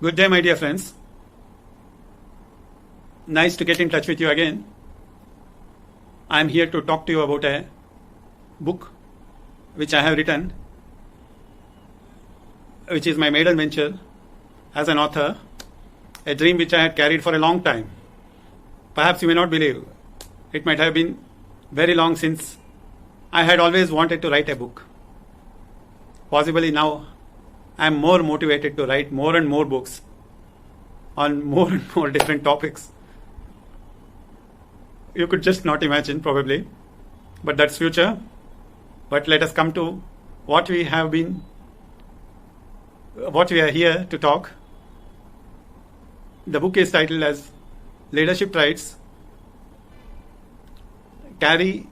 Good day, my dear friends. Nice to get in touch with you again. I am here to talk to you about a book which I have written, which is my maiden venture as an author, a dream which I had carried for a long time. Perhaps you may not believe, it might have been very long since I had always wanted to write a book. Possibly now I am more motivated to write more and more books on more and more different topics. You could just not imagine, probably, but that's future. But let us come to what we are here to talk. The book is titled as Leadership Traits. The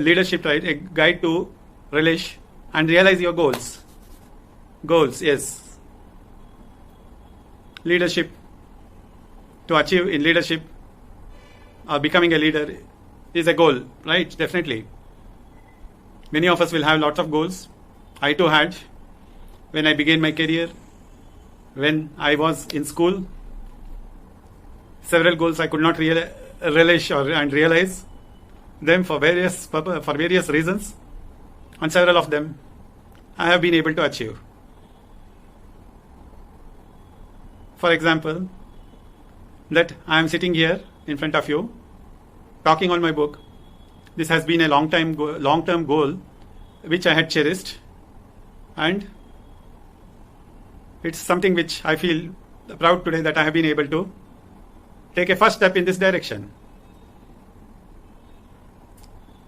Leadership Trait, a guide to relish and realize your goals. Goals, yes. Leadership, to achieve in leadership or becoming a leader is a goal, right? Definitely. Many of us will have lots of goals. I too had when I began my career, when I was in school. Several goals I could not relish and realize them for various reasons, and several of them I have been able to achieve. For example, that I am sitting here in front of you talking on my book. This has been a long-term goal which I had cherished, and it's something which I feel proud today that I have been able to take a first step in this direction.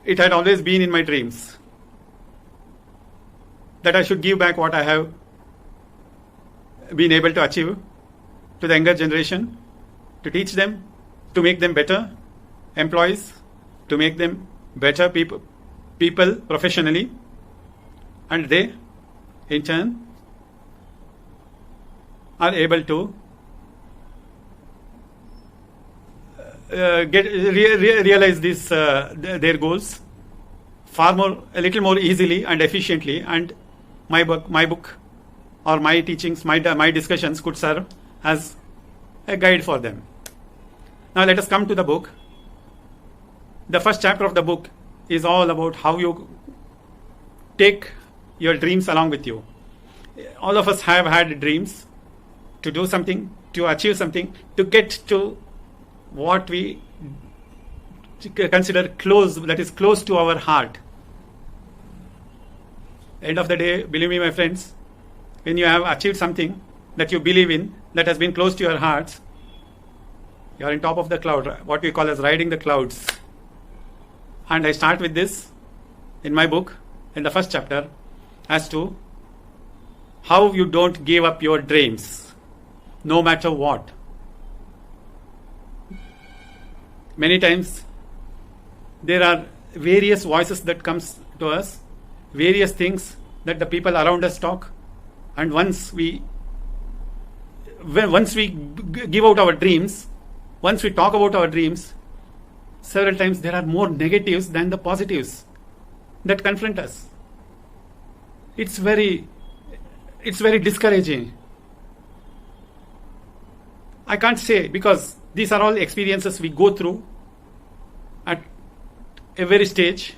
It had always been in my dreams that I should give back what I have been able to achieve to the younger generation, to teach them, to make them better employees, to make them better people professionally, and they, in turn, are able to realize their goals a little more easily and efficiently. And my book or my teachings, my discussions could serve as a guide for them. Now let us come to the book. The first chapter of the book is all about how you take your dreams along with you. All of us have had dreams to do something, to achieve something, to get to what we consider that is close to our heart. End of the day, believe me, my friends, when you have achieved something that you believe in, that has been close to your hearts, you are on top of the cloud, what we call as riding the clouds. And I start with this in my book, in the first chapter, as to how you don't give up your dreams, no matter what. Many times, there are various voices that comes to us, various things that the people around us talk, and once we give out our dreams, once we talk about our dreams, several times there are more negatives than the positives that confront us. It's very discouraging. I can't say, because these are all experiences we go through at every stage,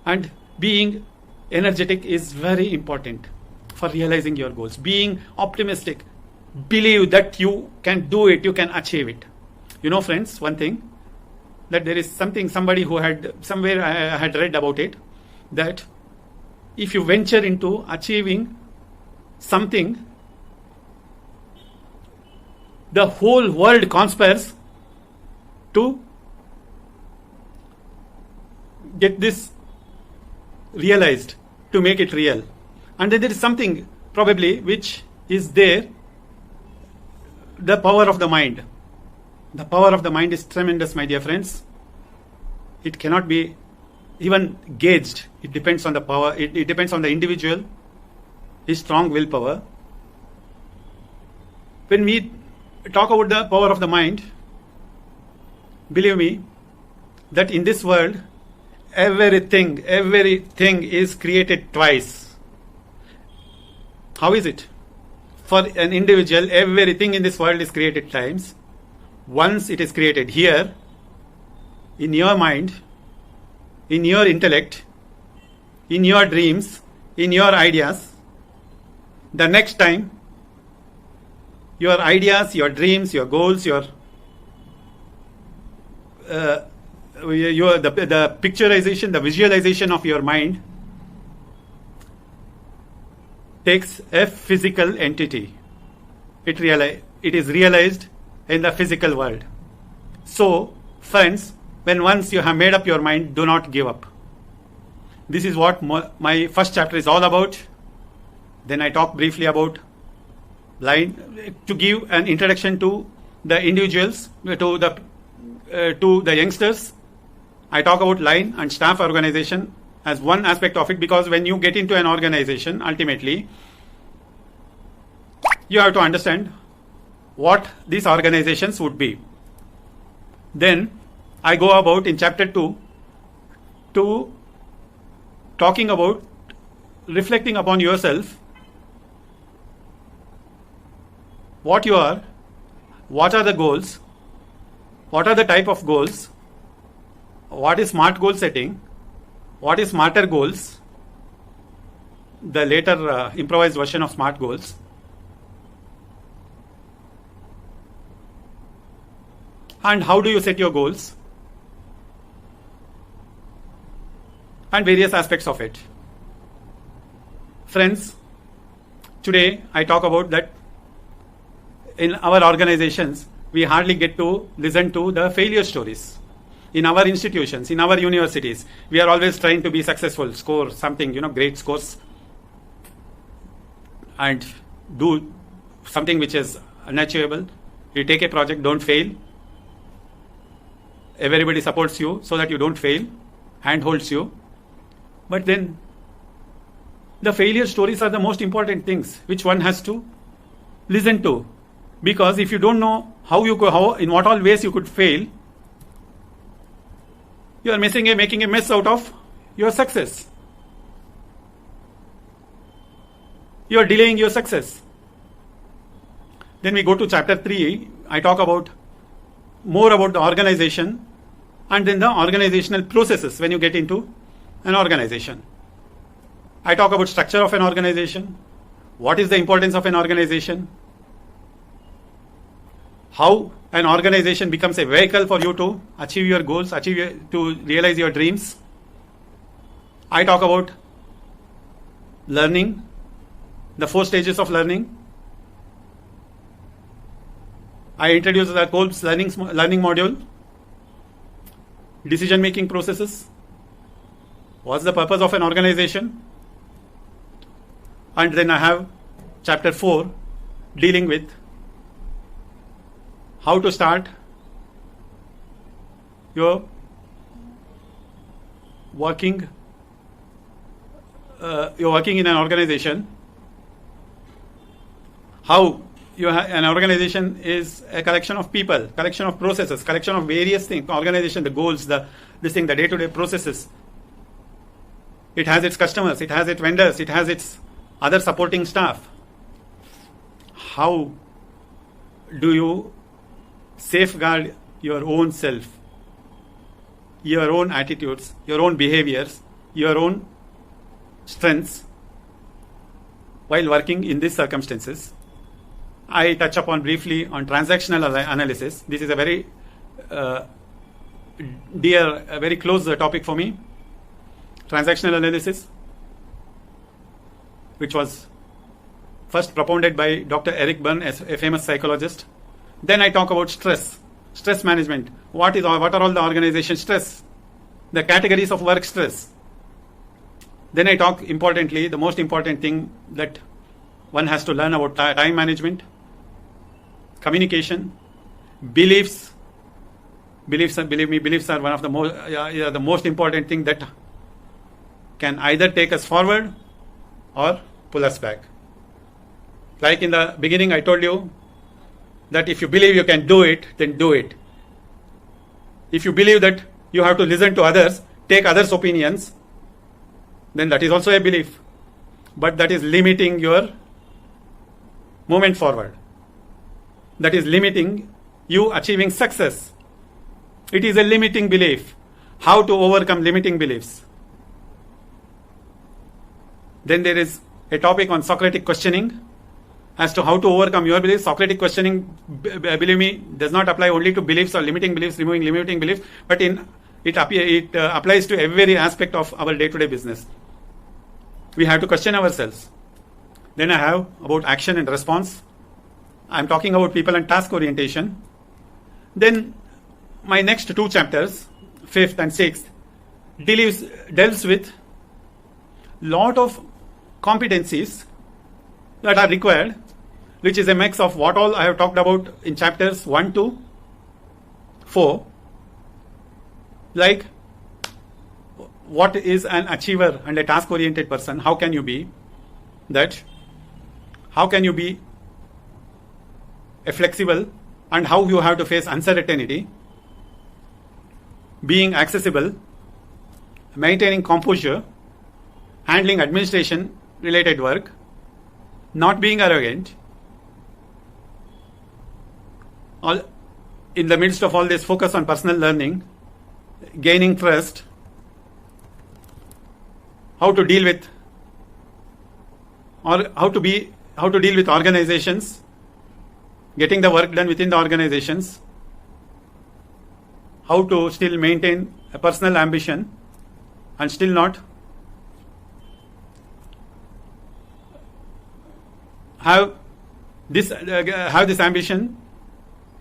and being energetic is very important for realizing your goals. Being optimistic, believe that you can do it, you can achieve it. You know, friends, one thing, that there is somebody who had, somewhere I had read about it, that if you venture into achieving something, the whole world conspires to get this realized, to make it real. And then there is something probably which is there, the power of the mind. The power of the mind is tremendous, my dear friends. It cannot be even gauged. It depends on the power. It depends on the individual, his strong willpower. When we talk about the power of the mind, believe me, that in this world, everything is created twice. How is it? For an individual, everything in this world is created times. Once it is created here, in your mind, in your intellect, in your dreams, in your ideas, the next time, your ideas, your dreams, your goals, the picturization, the visualization of your mind takes a physical entity. It is realized in the physical world. So, friends, when once you have made up your mind, do not give up. This is what my first chapter is all about. Then I talk briefly about line to give an introduction to the individuals, to the youngsters. I talk about line and staff organization as one aspect of it, because when you get into an organization, ultimately you have to understand what these organizations would be. Then I go about in chapter 2 to talking about reflecting upon yourself, what you are, what are the goals, what are the type of goals, what is smart goal setting, what is smarter goals, the later improvised version of smart goals, and how do you set your goals, and various aspects of it. Friends, today I talk about that in our organizations, we hardly get to listen to the failure stories. In our institutions, in our universities, we are always trying to be successful, score something, great scores, and do something which is unachievable. You take a project, don't fail. Everybody supports you so that you don't fail, handholds you. But then the failure stories are the most important things which one has to listen to. Because if you don't know in what all ways you could fail, you are making a mess out of your success. You are delaying your success. Then we go to chapter 3. I talk about more about the organization and then the organizational processes when you get into an organization. I talk about structure of an organization. What is the importance of an organization? How an organization becomes a vehicle for you to achieve your goals, to realize your dreams. I talk about learning, the 4 stages of learning. I introduce the Kolb's learning module, decision making processes. What's the purpose of an organization? And then I have chapter 4 dealing with how to start your working in an organization. How an organization is a collection of people, collection of processes, collection of various things. Organization, the goals, the day-to-day processes. It has its customers, it has its vendors, it has its other supporting staff. How do you safeguard your own self, your own attitudes, your own behaviors, your own strengths while working in these circumstances? I touch upon briefly on transactional analysis. This is a very very close topic for me. Transactional analysis, which was first propounded by Dr. Eric Berne, a famous psychologist. Then I talk about stress management. What are all the organization stress? The categories of work stress. Then I talk importantly, the most important thing that one has to learn about time management, communication, beliefs. Beliefs are one of the most important thing that can either take us forward or pull us back. Like in the beginning, I told you that if you believe you can do it, then do it. If you believe that you have to listen to others, take others' opinions, then that is also a belief. But that is limiting your movement forward, that is limiting you achieving success. It is a limiting belief. How to overcome limiting beliefs? Then there is a topic on Socratic questioning as to how to overcome your beliefs. Socratic questioning, believe me, does not apply only to beliefs or limiting beliefs, removing limiting beliefs, but it applies to every aspect of our day-to-day business. We have to question ourselves. Then I have about action and response. I'm talking about people and task orientation. Then my next two chapters, 5th and 6th, delves with lot of competencies that are required, which is a mix of what all I have talked about in chapters 1 to 4, like what is an achiever and a task oriented person, how can you be that, how can you be a flexible, and how you have to face uncertainty, being accessible, maintaining composure, handling administration related work, not being arrogant. All in the midst of all this, focus on personal learning, gaining trust, how to deal with organizations, getting the work done within the organizations, how to still maintain a personal ambition and still not have this ambition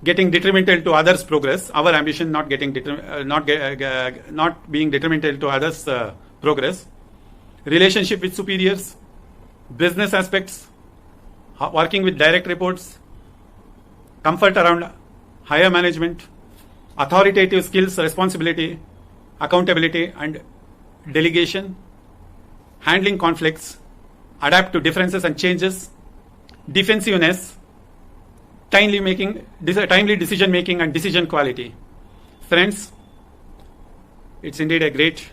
getting detrimental to others' progress. Our ambition not being detrimental to others' progress. Relationship with superiors, business aspects, working with direct reports, comfort around higher management, authoritative skills, responsibility, accountability and delegation, handling conflicts, adapt to differences and changes, defensiveness, timely decision making and decision quality. Friends, it's indeed a great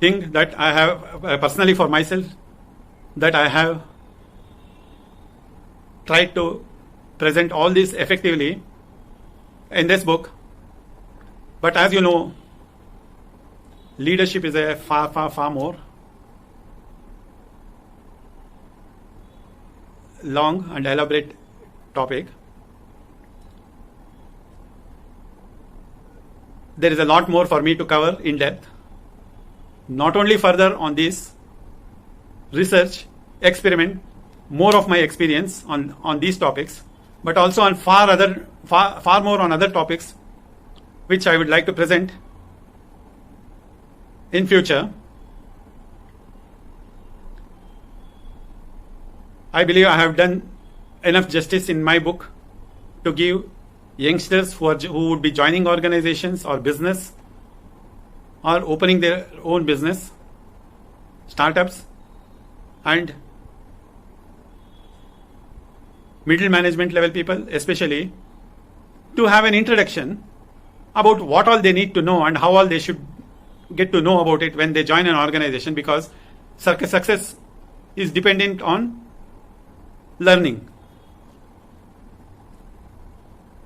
thing that I have personally for myself, that I have tried to present all this effectively in this book. But as you know, leadership is a far more long and elaborate topic. There is a lot more for me to cover in depth, not only further on this research, experiment, more of my experience on these topics, but also on far more on other topics which I would like to present in future. I believe I have done enough justice in my book to give youngsters who would be joining organizations or business or opening their own business, startups, and middle management level people especially, to have an introduction about what all they need to know and how all they should get to know about it when they join an organization, because success is dependent on learning.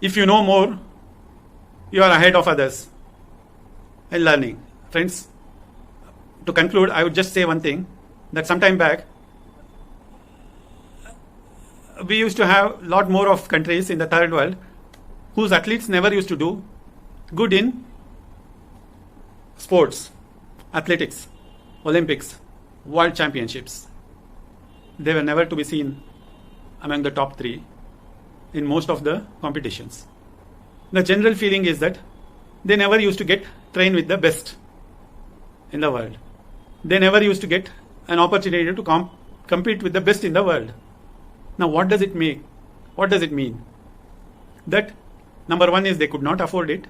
If you know more, you are ahead of others in learning. Friends, to conclude, I would just say one thing, that sometime back we used to have a lot more of countries in the third world whose athletes never used to do good in sports, athletics, Olympics, world championships. They were never to be seen among the top 3 in most of the competitions. The general feeling is that they never used to get trained with the best in the world. They never used to get an opportunity to compete with the best in the world. Now what does it mean? What does it mean? That number 1 is they could not afford it,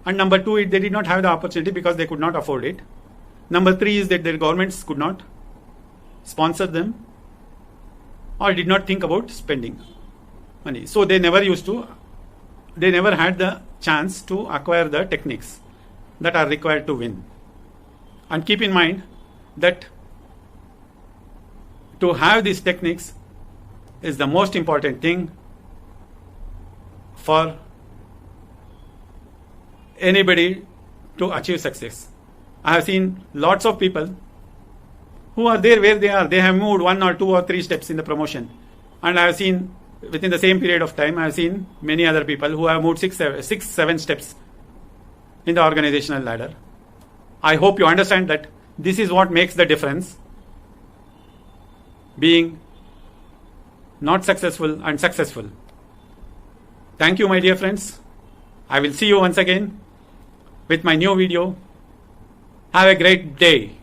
and number 2 they did not have the opportunity because they could not afford it. Number 3 is that their governments could not sponsor them or did not think about spending money. So they never had the chance to acquire the techniques that are required to win. And keep in mind that to have these techniques, is the most important thing for anybody to achieve success. I have seen lots of people who are there where they are. They have moved 1 or 2 or 3 steps in the promotion. And I have seen within the same period of time, I have seen many other people who have moved 6, 7 steps in the organizational ladder. I hope you understand that this is what makes the difference, being not successful and successful. Thank you, my dear friends. I will see you once again with my new video. Have a great day.